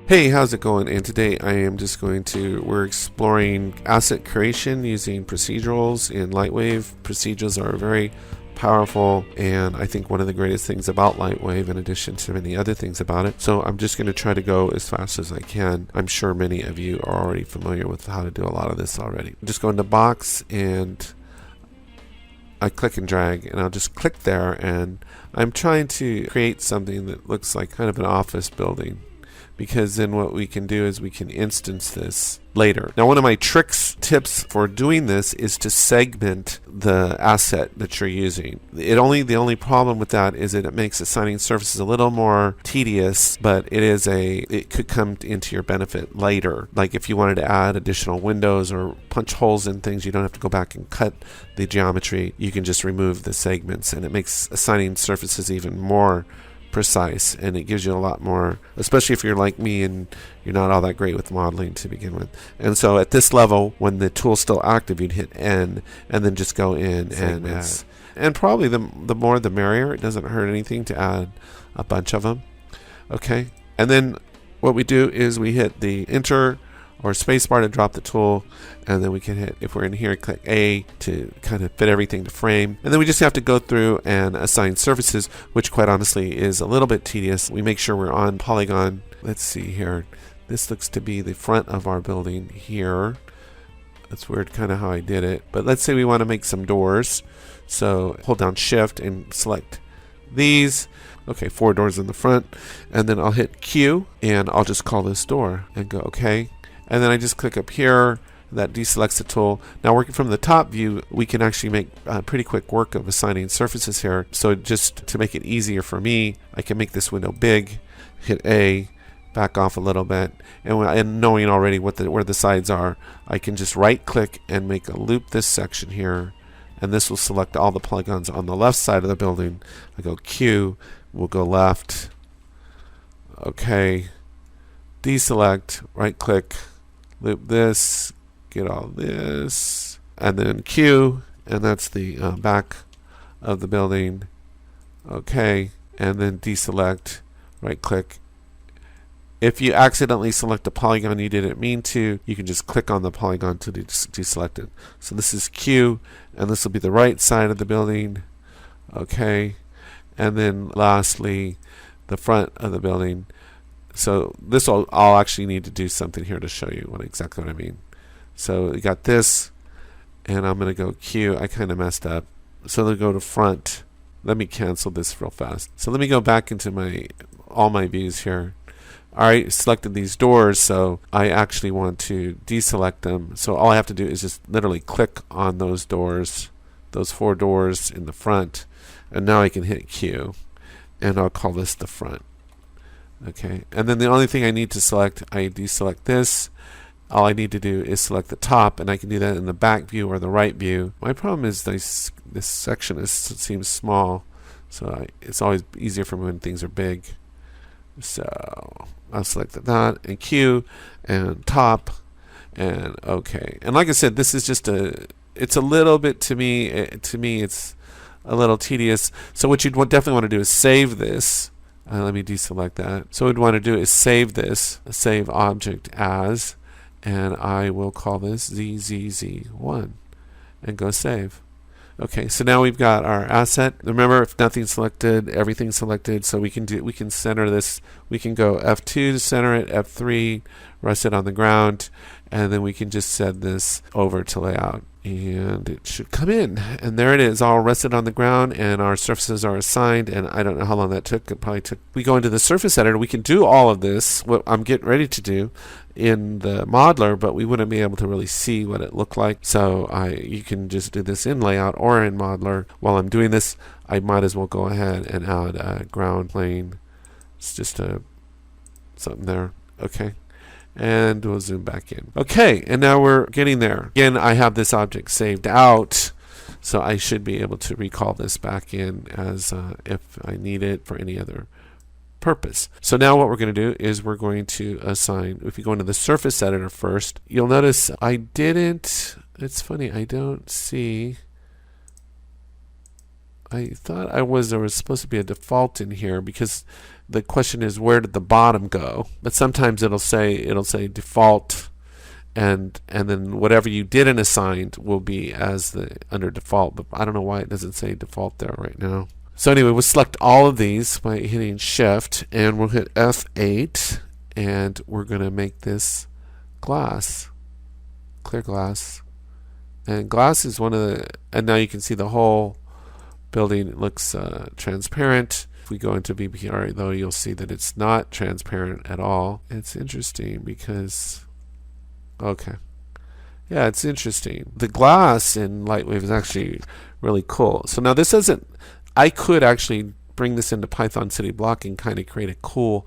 Hey, how's it going? And today we're exploring asset creation using procedurals in LightWave. Procedurals are very powerful, and I think one of the greatest things about LightWave, in addition to many other things about it. So I'm just going to try to go as fast as I can. I'm sure many of you are already familiar with how to do a lot of this already. Just go into box and I click and drag, and I'll just click there, and I'm trying to create something that looks like kind of an office building, because then what we can do is we can instance this later. Now, one of my tips for doing this is to segment the asset that you're using. The only problem with that is that it makes assigning surfaces a little more tedious, but it could come into your benefit later. Like if you wanted to add additional windows or punch holes in things, you don't have to go back and cut the geometry. You can just remove the segments, and it makes assigning surfaces even more precise, and it gives you a lot more, especially if you're like me and you're not all that great with modeling to begin with. And so at this level, when the tool's still active, you'd hit N and then just go in and probably the more the merrier. It doesn't hurt anything to add a bunch of them. Okay, and then what we do is we hit the enter or spacebar to drop the tool, and then we can hit, if we're in here, click A to kind of fit everything to frame. And then we just have to go through and assign surfaces, which quite honestly is a little bit tedious. We make sure we're on polygon. Let's see here. This looks to be the front of our building here. That's weird kind of how I did it. But let's say we want to make some doors. So hold down Shift and select these. Okay, 4 doors in the front. And then I'll hit Q, and I'll just call this door and go OK. And then I just click up here. That deselects the tool. Now, working from the top view, we can actually make pretty quick work of assigning surfaces here. So just to make it easier for me, I can make this window big, hit A, back off a little bit, and knowing already where the sides are, I can just right click and make a loop this section here, and this will select all the polygons on the left side of the building. I go Q, we'll go left, okay, deselect, right click, loop this, get all this, and then Q, and that's the back of the building. Okay, and then deselect, right click. If you accidentally select a polygon you didn't mean to, you can just click on the polygon to deselect it. So this is Q, and this will be the right side of the building. Okay, and then lastly, the front of the building. So I'll actually need to do something here to show you exactly what I mean. So we got this, and I'm going to go Q. I kind of messed up. So let's go to front. Let me cancel this real fast. So let me go back into all my views here. All right, selected these doors, so I actually want to deselect them. So all I have to do is just literally click on those doors, those 4 doors in the front, and now I can hit Q, and I'll call this the front. Okay, and then the only thing I need to select, I deselect this. All I need to do is select the top, and I can do that in the back view or the right view. My problem is this section seems small, so it's always easier for me when things are big. So I'll select that and Q and top and OK. And like I said, this is just it's a little bit to me it's a little tedious. So what you'd definitely want to do is save this. Let me deselect that. So what we'd want to do is save this, save object as, and I will call this ZZZ1 and go save. Okay, so now we've got our asset. Remember, if nothing's selected, everything's selected. So we can center this. We can go F2 to center it, F3, rest it on the ground, and then we can just set this over to layout. And it should come in, and there it is, all rested on the ground, and our surfaces are assigned. And I don't know how long that took. It probably took. We go into the surface editor. We can do all of this, what I'm getting ready to do, in the modeler, but we wouldn't be able to really see what it looked like. So you can just do this in layout or in modeler. While I'm doing this, I might as well go ahead and add a ground plane. It's just something there. Okay. And we'll zoom back in. Okay, and now we're getting there. Again, I have this object saved out, so I should be able to recall this back in as if I need it for any other purpose. So now what we're going to do is we're going to assign, if you go into the surface editor first, you'll notice it's funny, I I thought there was supposed to be a default in here, because the question is, where did the bottom go? But sometimes it'll say default, and then whatever you did in assigned will be as the under default. But I don't know why it doesn't say default there right now. So anyway, we'll select all of these by hitting Shift, and we'll hit F8, and we're going to make this glass, clear glass. And glass is one of the, and now you can see the whole building looks transparent. If we go into BPR though, you'll see that it's not transparent at all. It's interesting because, okay. Yeah, it's interesting. The glass in LightWave is actually really cool. So now this isn't, I could actually bring this into Python City Block and kind of create a cool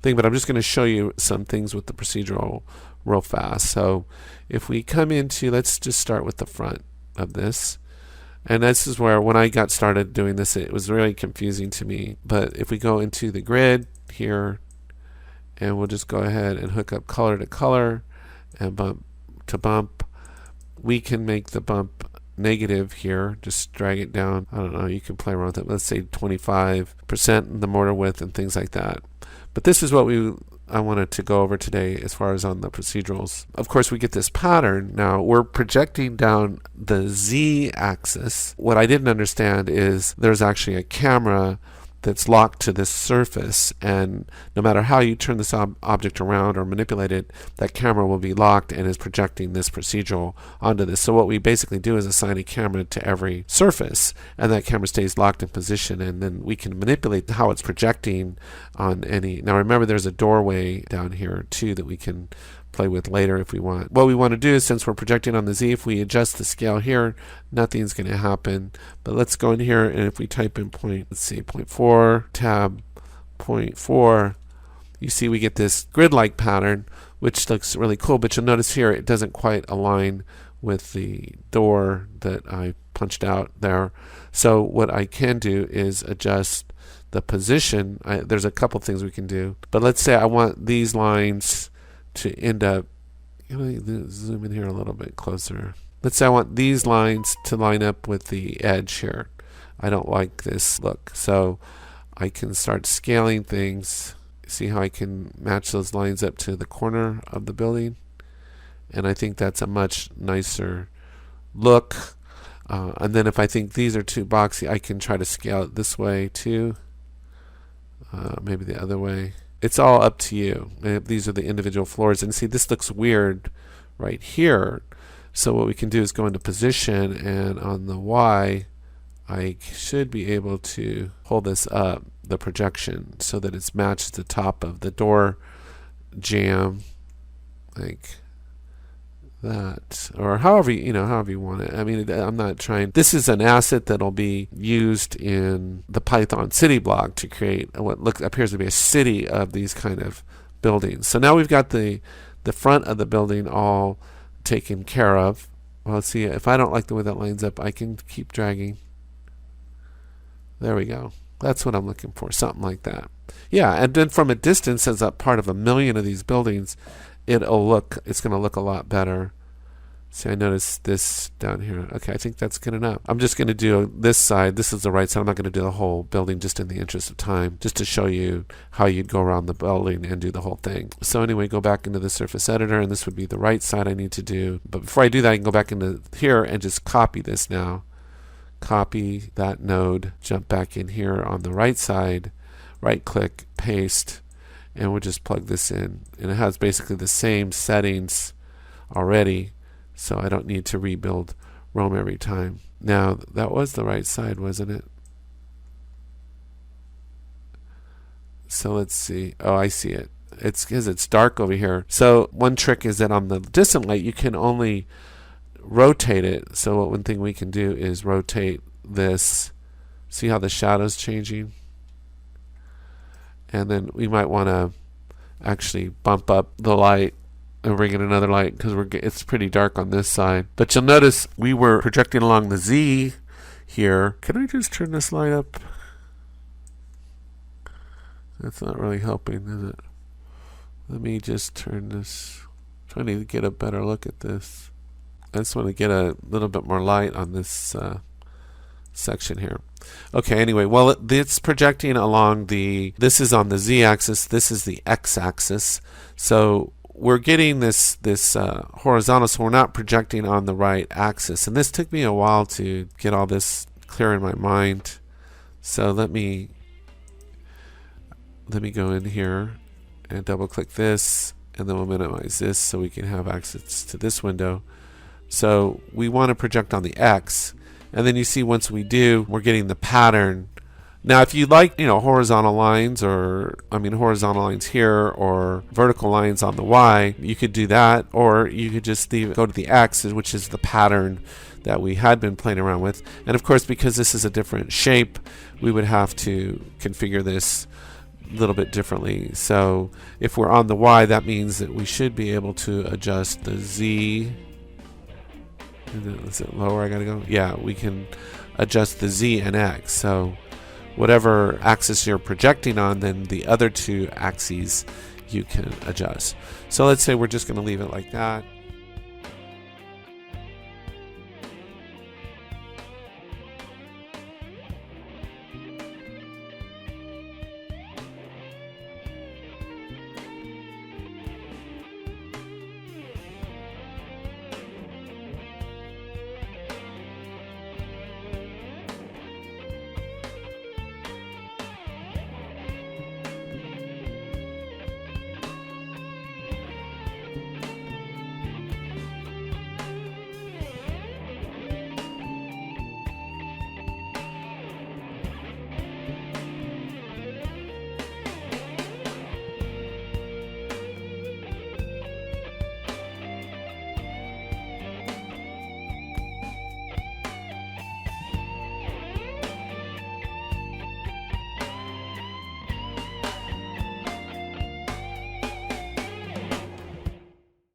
thing, but I'm just going to show you some things with the procedural real fast. So if we come into, let's just start with the front of this. And this is where, when I got started doing this, it was really confusing to me. But if we go into the grid here, and we'll just go ahead and hook up color to color and bump to bump, we can make the bump negative here. Just drag it down. I don't know, you can play around with it. Let's say 25% in the mortar width and things like that. But this is what I wanted to go over today as far as on the procedurals. Of course, we get this pattern. Now we're projecting down the Z-axis. What I didn't understand is there's actually a camera that's locked to this surface, and no matter how you turn this object around or manipulate it, that camera will be locked and is projecting this procedural onto this. So what we basically do is assign a camera to every surface, and that camera stays locked in position, and then we can manipulate how it's projecting on any. Now remember, there's a doorway down here too that we can play with later if we want. What we want to do is, since we're projecting on the Z, if we adjust the scale here, nothing's going to happen. But let's go in here, and if we type in let's see, 0.4, tab 0.4, you see we get this grid-like pattern, which looks really cool. But you'll notice here it doesn't quite align with the door that I punched out there. So what I can do is adjust the position. There's a couple things we can do. But let's say I want these lines to end up, zoom in here a little bit closer. Let's say I want these lines to line up with the edge here. I don't like this look, so I can start scaling things. See how I can match those lines up to the corner of the building, and I think that's a much nicer look. And then if I think these are too boxy, I can try to scale it this way too, maybe the other way. It's all up to you. These are the individual floors, and see, this looks weird right here. So what we can do is go into position, and on the Y, I should be able to pull this up, the projection, so that it's matched the top of the door jamb, like that, or however you want it. I mean, I'm not trying. This is an asset that'll be used in the Python City block to create what appears to be a city of these kind of buildings. So now we've got the front of the building all taken care of. Well, let's see, if I don't like the way that lines up, I can keep dragging. There we go. That's what I'm looking for, something like that. Yeah, and then from a distance, as a part of 1,000,000 of these buildings, it's going to look a lot better. See, I noticed this down here. Okay, I think that's good enough. I'm just going to do this side. This is the right side. I'm not going to do the whole building, just in the interest of time, just to show you how you'd go around the building and do the whole thing. So anyway, go back into the surface editor, and this would be the right side I need to do. But before I do that, I can go back into here and just copy this now. Copy that node, jump back in here on the right side, right click, paste, and we'll just plug this in. And it has basically the same settings already, so I don't need to rebuild Rome every time. Now, that was the right side, wasn't it? So let's see. Oh, I see it. It's because it's dark over here. So one trick is that on the distant light, you can only rotate it. So one thing we can do is rotate this. See how the shadow's changing? And then we might want to actually bump up the light and bring in another light, because it's pretty dark on this side. But you'll notice we were projecting along the Z here. Can I just turn this light up? That's not really helping, is it? Let me just turn this. I'm trying to get a better look at this. I just want to get a little bit more light on this section here. Okay, anyway, well, it's projecting along this is on the z-axis, this is the x-axis. So we're getting this horizontal, so we're not projecting on the right axis. And this took me a while to get all this clear in my mind. So let me go in here and double click this, and then we'll minimize this so we can have access to this window. So we want to project on the X, and then you see once we do, we're getting the pattern. Now if you like, horizontal lines, horizontal lines here, or vertical lines on the Y, you could do that, or you could just go to the X, which is the pattern that we had been playing around with. And of course, because this is a different shape, we would have to configure this a little bit differently. So if we're on the Y, that means that we should be able to adjust the Z. Is it lower? I gotta go. Yeah, we can adjust the Z and X. So whatever axis you're projecting on, then the other two axes you can adjust. So let's say we're just going to leave it like that.